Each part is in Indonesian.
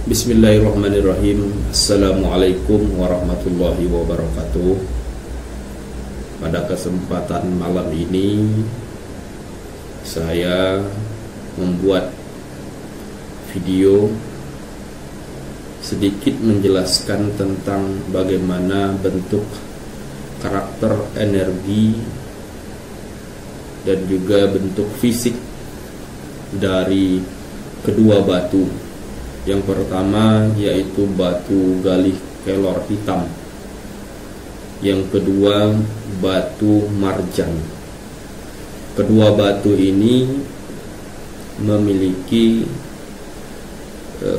Bismillahirrahmanirrahim. Assalamualaikum warahmatullahi wabarakatuh. Pada kesempatan malam ini saya membuat video sedikit menjelaskan tentang bagaimana bentuk karakter energi dan juga bentuk fisik dari kedua batu. Yang pertama yaitu batu galih kelor hitam. Yang kedua batu marjan. Kedua batu ini memiliki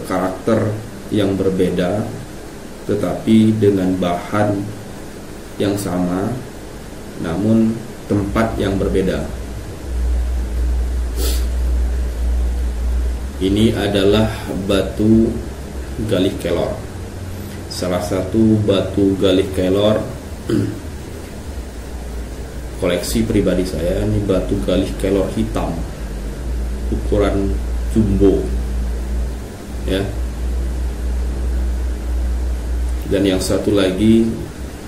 karakter yang berbeda, tetapi dengan bahan yang sama, namun tempat yang berbeda. Ini adalah batu galih kelor. Salah satu batu galih kelor koleksi pribadi saya. Ini batu galih kelor hitam, ukuran jumbo, ya. Dan yang satu lagi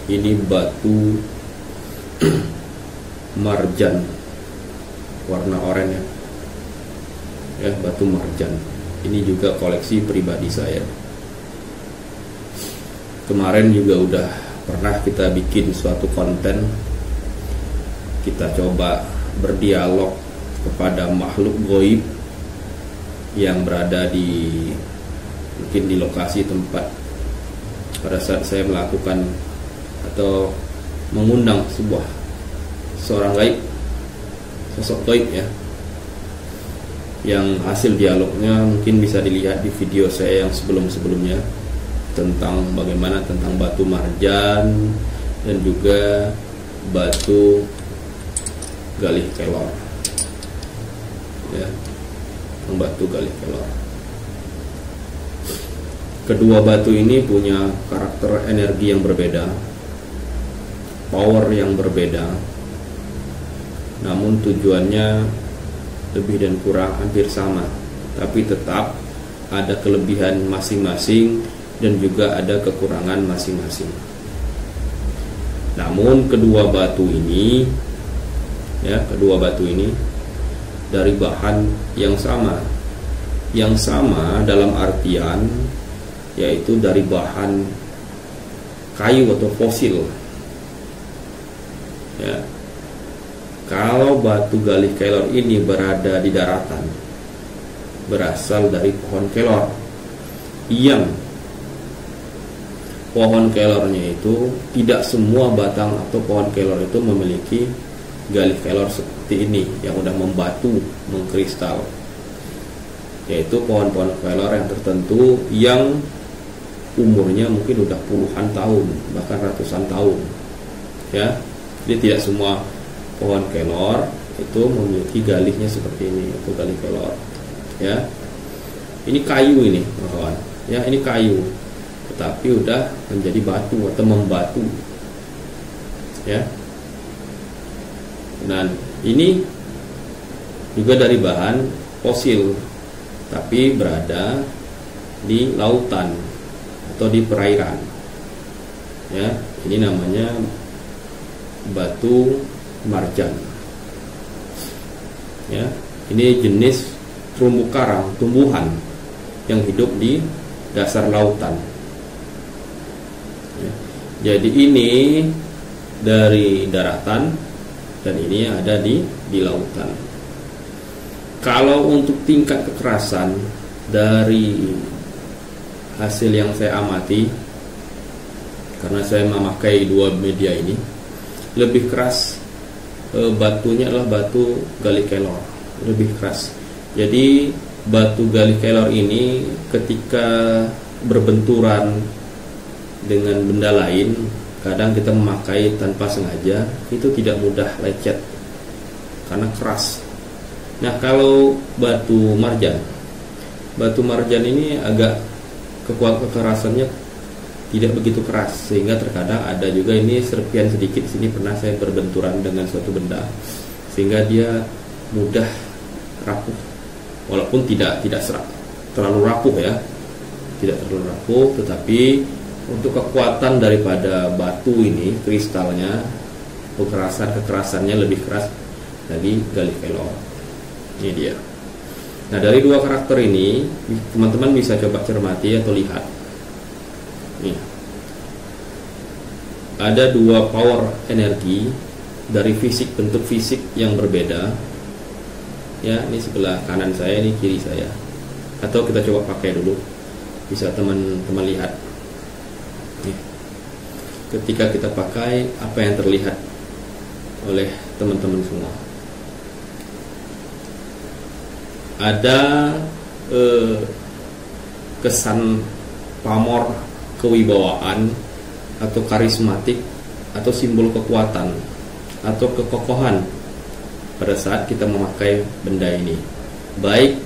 ini batu marjan warna oranye, ya, batu marjan. Ini juga koleksi pribadi saya. Kemarin juga udah pernah kita bikin suatu konten. Kita coba berdialog kepada makhluk goib yang berada mungkin di lokasi tempat pada saat saya melakukan atau mengundang seorang gaib, sosok gaib, ya. Yang hasil dialognya mungkin bisa dilihat di video saya yang sebelum-sebelumnya tentang bagaimana tentang batu marjan dan juga batu galih kelor, ya, batu galih kelor. Kedua batu ini punya karakter energi yang berbeda, power yang berbeda, namun tujuannya lebih dan kurang hampir sama, tapi tetap ada kelebihan masing-masing dan juga ada kekurangan masing-masing. Namun kedua batu ini dari bahan yang sama dalam artian yaitu dari bahan kayu atau fosil, ya. Kalau batu galih kelor ini berada di daratan, berasal dari pohon kelor, yang pohon kelornya itu tidak semua batang atau pohon kelor itu memiliki galih kelor seperti ini yang udah membatu, mengkristal. Yaitu pohon-pohon kelor yang tertentu yang umurnya mungkin udah puluhan tahun, bahkan ratusan tahun, ya. Jadi tidak semua pohon kelor itu memiliki galihnya seperti ini, itu galih kelor, ya. Ini kayu ini, kawan, ya, ini kayu, tetapi udah menjadi batu atau membatu, ya. Dan ini juga dari bahan fosil, tapi berada di lautan atau di perairan, ya. Ini namanya batu marjan, ya. Ini jenis terumbu karang, tumbuhan yang hidup di dasar lautan, ya. Jadi ini dari daratan dan ini ada di lautan. Kalau untuk tingkat kekerasan dari hasil yang saya amati, karena saya memakai dua media ini, lebih keras batunya adalah batu galih kelor, lebih keras. Jadi batu galih kelor ini ketika berbenturan dengan benda lain, kadang kita memakai tanpa sengaja, itu tidak mudah lecet karena keras. Nah, kalau batu marjan ini agak kekerasannya tidak begitu keras, sehingga terkadang ada juga ini serpian sedikit di sini, pernah saya berbenturan dengan suatu benda sehingga dia mudah rapuh, walaupun tidak terlalu rapuh, ya, tidak terlalu rapuh, tetapi untuk kekuatan daripada batu ini, kristalnya, kekerasannya lebih keras dari galih kelor. Ini dia. Nah, dari dua karakter ini teman-teman bisa coba cermati atau lihat. Nih, ada dua power energi dari bentuk fisik yang berbeda. Ya, ini sebelah kanan saya, ini kiri saya. Atau kita coba pakai dulu, bisa teman-teman lihat. Nih, ketika kita pakai, apa yang terlihat oleh teman-teman semua? Ada kesan pamor, kewibawaan, atau karismatik, atau simbol kekuatan, atau kekokohan pada saat kita memakai benda ini, baik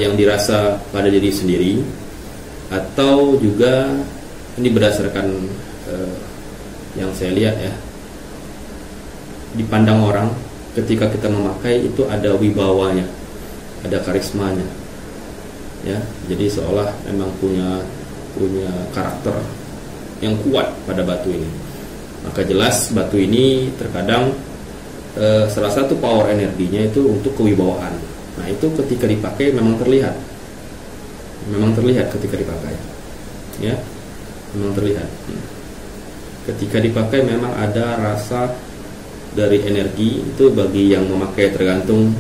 yang dirasa pada diri sendiri, atau juga ini berdasarkan yang saya lihat ya, dipandang orang ketika kita memakai itu ada wibawanya, ada karismanya, ya. Jadi seolah memang punya karakter yang kuat pada batu ini. Maka jelas batu ini terkadang salah satu power energinya itu untuk kewibawaan. Nah, itu ketika dipakai memang terlihat ketika dipakai, ya, memang terlihat. Ketika dipakai memang ada rasa dari energi itu. Bagi yang memakai tergantung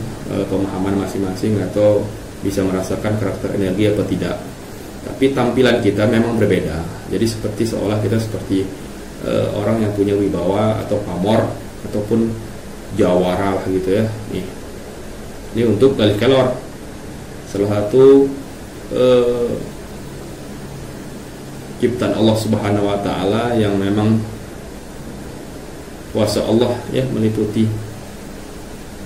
pemahaman masing-masing atau bisa merasakan karakter energi atau tidak. Tapi tampilan kita memang berbeda. Jadi seperti seolah kita seperti orang yang punya wibawa atau pamor ataupun jawara lah gitu ya. Ini untuk galih kelor, salah satu ciptaan Allah Subhanahu wa taala yang memang kuasa Allah ya meliputi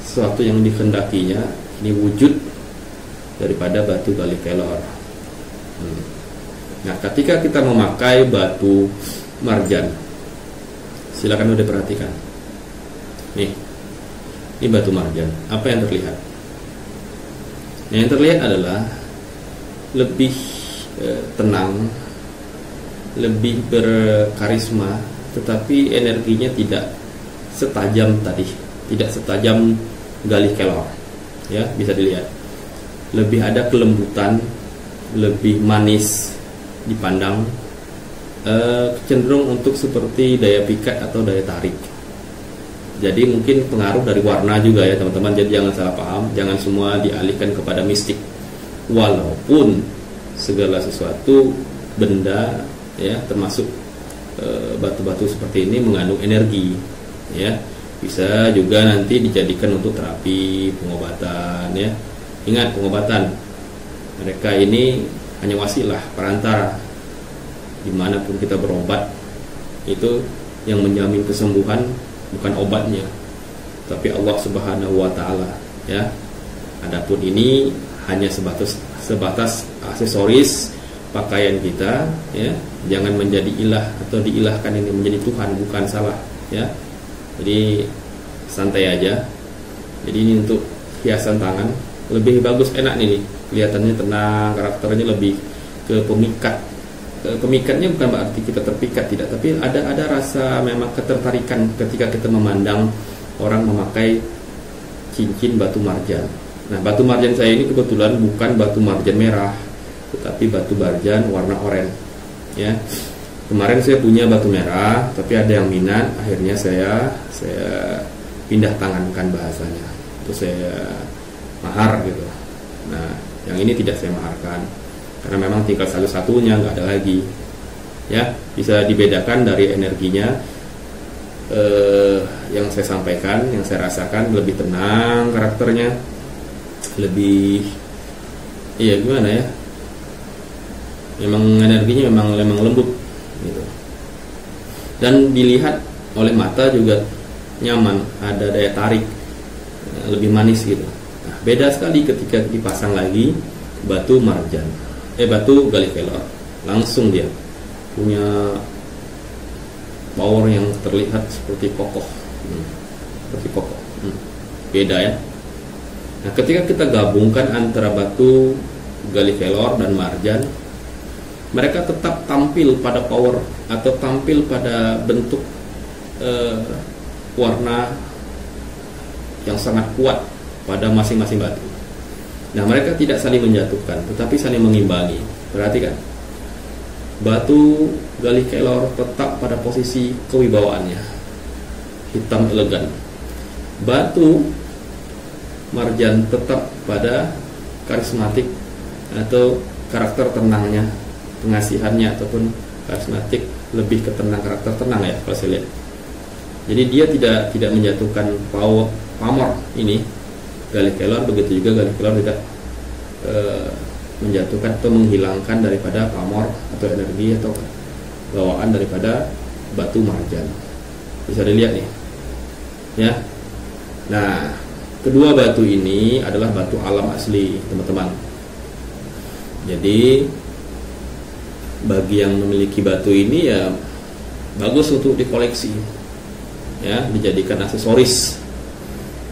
sesuatu yang dikehendakinya. Ini wujud daripada batu galih kelor. Nah, ketika kita memakai batu marjan, silakan udah perhatikan. Nih, ini batu marjan. Apa yang terlihat? Yang terlihat adalah lebih tenang, lebih berkarisma, tetapi energinya tidak setajam tadi, tidak setajam galih kelor. Ya, bisa dilihat. Lebih ada kelembutan, lebih manis dipandang, cenderung untuk seperti daya pikat atau daya tarik. Jadi mungkin pengaruh dari warna juga ya teman-teman. Jadi jangan salah paham, jangan semua dialihkan kepada mistik. Walaupun segala sesuatu benda ya, termasuk batu-batu seperti ini mengandung energi ya. Bisa juga nanti dijadikan untuk terapi, pengobatan ya. Ingat, pengobatan, mereka ini hanya wasilah, perantara. Dimanapun kita berobat, itu yang menjamin kesembuhan bukan obatnya, tapi Allah Subhanahu wa taala ya. Adapun ini hanya sebatas aksesoris pakaian kita ya. Jangan menjadi ilah atau diilahkan ini menjadi Tuhan, bukan, salah ya. Jadi santai aja. Jadi ini untuk hiasan tangan, lebih bagus, enak nih, kelihatannya tenang, karakternya lebih ke pemikat. Pemikatnya bukan berarti kita terpikat, tidak, tapi ada rasa memang ketertarikan ketika kita memandang orang memakai cincin batu marjan. Nah, batu marjan saya ini kebetulan bukan batu marjan merah, tetapi batu marjan warna oranye ya. Kemarin saya punya batu merah, tapi ada yang minat, akhirnya saya pindah tangankan bahasanya, itu saya mahar gitu. Nah, yang ini tidak saya maharkan karena memang tinggal satu-satunya, nggak ada lagi ya. Bisa dibedakan dari energinya yang saya sampaikan, yang saya rasakan lebih tenang karakternya, lebih gimana ya, memang energinya memang lembut gitu. Dan dilihat oleh mata juga nyaman, ada daya tarik, lebih manis gitu. Nah, beda sekali ketika dipasang lagi batu marjan, batu galih kelor, langsung dia punya power yang terlihat seperti kokoh, beda ya. Nah, ketika kita gabungkan antara batu gali kelor dan marjan, mereka tetap tampil pada power atau tampil pada bentuk warna yang sangat kuat pada masing-masing batu. Nah, mereka tidak saling menjatuhkan, tetapi saling mengimbangi. Perhatikan, batu gali kelor tetap pada posisi kewibawaannya, hitam elegan. Batu marjan tetap pada karismatik atau karakter tenangnya, pengasihannya ataupun karismatik, lebih ke tenang, karakter tenang ya kalau saya lihat. Jadi dia tidak menjatuhkan pamor ini gali kelor, begitu juga gali kelor tidak menjatuhkan atau menghilangkan daripada pamor atau energi atau bawaan daripada batu marjan. Bisa dilihat nih ya. Nah, kedua batu ini adalah batu alam asli, teman-teman. Jadi bagi yang memiliki batu ini ya bagus untuk dikoleksi, ya, dijadikan aksesoris.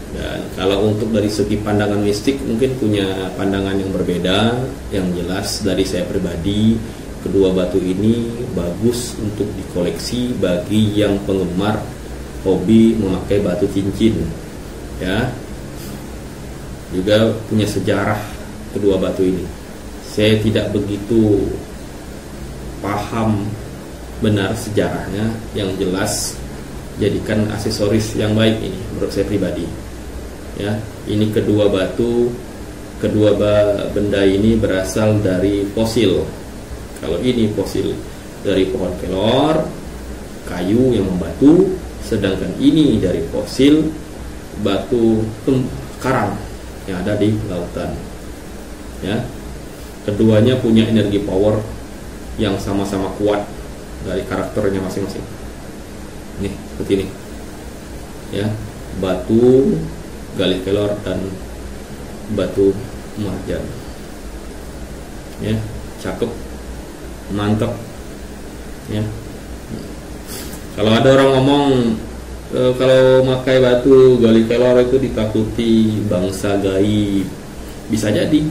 Dan kalau untuk dari segi pandangan mistik mungkin punya pandangan yang berbeda. Yang jelas dari saya pribadi, kedua batu ini bagus untuk dikoleksi bagi yang penggemar hobi memakai batu cincin, ya. Juga punya sejarah kedua batu ini. Saya tidak begitu paham benar sejarahnya, yang jelas jadikan aksesoris yang baik ini menurut saya pribadi. Ya, ini kedua batu, kedua benda ini berasal dari fosil. Kalau ini fosil dari pohon kelor, kayu yang membatu, sedangkan ini dari fosil batu karang yang ada di lautan. Ya, keduanya punya energi power yang sama-sama kuat dari karakternya masing-masing. Nih, seperti ini. Ya, batu gali kelor dan batu marjan. Ya, cakep, mantap. Ya. Kalau ada orang ngomong kalau pakai batu gali kelor itu ditakuti bangsa gaib, bisa jadi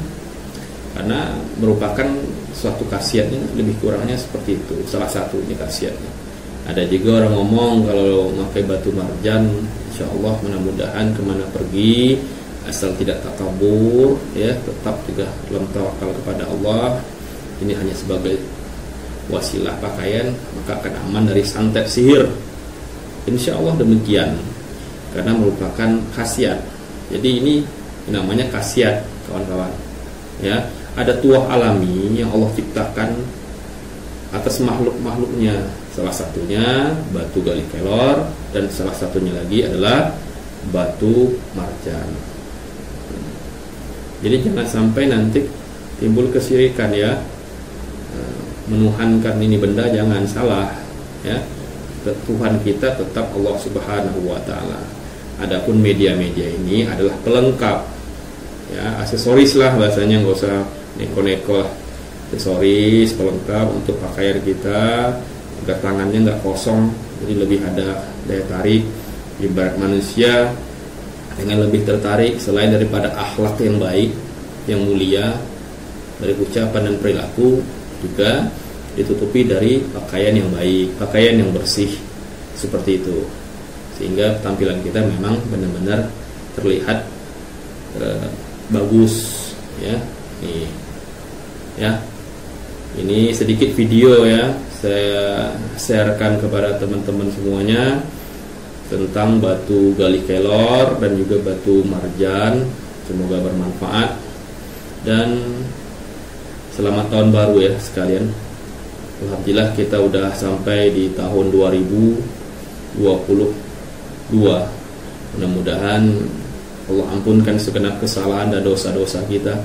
karena merupakan suatu khasiatnya, lebih kurangnya seperti itu, salah satunya khasiatnya. Ada juga orang ngomong kalau pakai batu marjan, insya Allah mudah-mudahan kemana pergi asal tidak takabur, ya, tetap juga dalam tawakal kepada Allah. Ini hanya sebagai wasilah pakaian, maka akan aman dari santet sihir. Insya Allah demikian, karena merupakan khasiat. Jadi ini namanya khasiat, kawan-kawan. Ya, ada tuah alami yang Allah ciptakan atas makhluk-makhluknya. Salah satunya batu gali kelor dan salah satunya lagi adalah batu marjan. Jadi jangan sampai nanti timbul kesyirikan, ya, menuhankan ini benda, jangan salah, ya. Tuhan kita tetap Allah Subhanahu wa taala. Adapun media-media ini adalah pelengkap, ya, aksesoris lah bahasanya, nggak usah neko-neko, aksesoris pelengkap untuk pakaian kita agar tangannya nggak kosong, jadi lebih ada daya tarik. Ibarat manusia dengan lebih tertarik selain daripada akhlak yang baik, yang mulia dari ucapan dan perilaku, juga ditutupi dari pakaian yang baik, pakaian yang bersih, seperti itu. Sehingga tampilan kita memang benar-benar terlihat bagus, ya. Nih, ya. Ini sedikit video, ya, saya sharekan kepada teman-teman semuanya tentang batu gali kelor dan juga batu marjan. Semoga bermanfaat dan selamat tahun baru, ya, sekalian. Alhamdulillah kita udah sampai di tahun 2022. Mudah-mudahan Allah ampunkan segenap kesalahan dan dosa-dosa kita,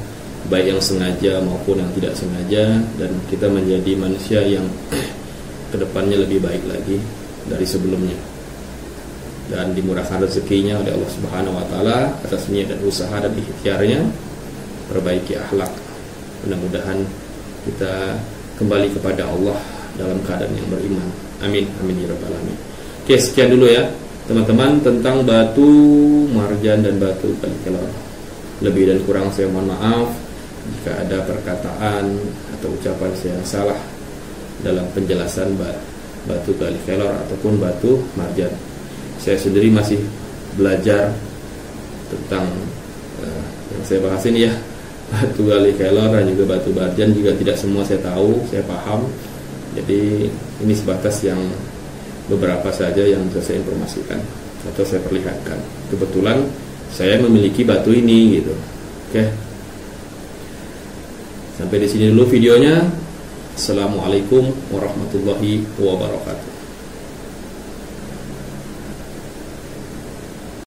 baik yang sengaja maupun yang tidak sengaja, dan kita menjadi manusia yang kedepannya lebih baik lagi dari sebelumnya, dan dimurahkan rezekinya oleh Allah Subhanahu wa taala atas niat dan usaha dan ikhtiarnya. Perbaiki akhlak, mudah-mudahan kita kembali kepada Allah dalam keadaan yang beriman. Amin, amin ya rabbal alamin. Oke, sekian dulu, ya, teman-teman, tentang batu marjan dan batu gali kelor. Lebih dan kurang saya mohon maaf. jika ada perkataan atau ucapan saya yang salah dalam penjelasan batu gali kelor ataupun batu marjan. Saya sendiri masih belajar tentang yang saya bahas ini ya, batu gali kelor dan juga batu marjan juga tidak semua saya tahu, saya paham. Jadi ini sebatas yang beberapa saja yang bisa saya informasikan atau saya perlihatkan. Kebetulan saya memiliki batu ini gitu. Oke. Sampai di sini dulu videonya. Assalamualaikum warahmatullahi wabarakatuh.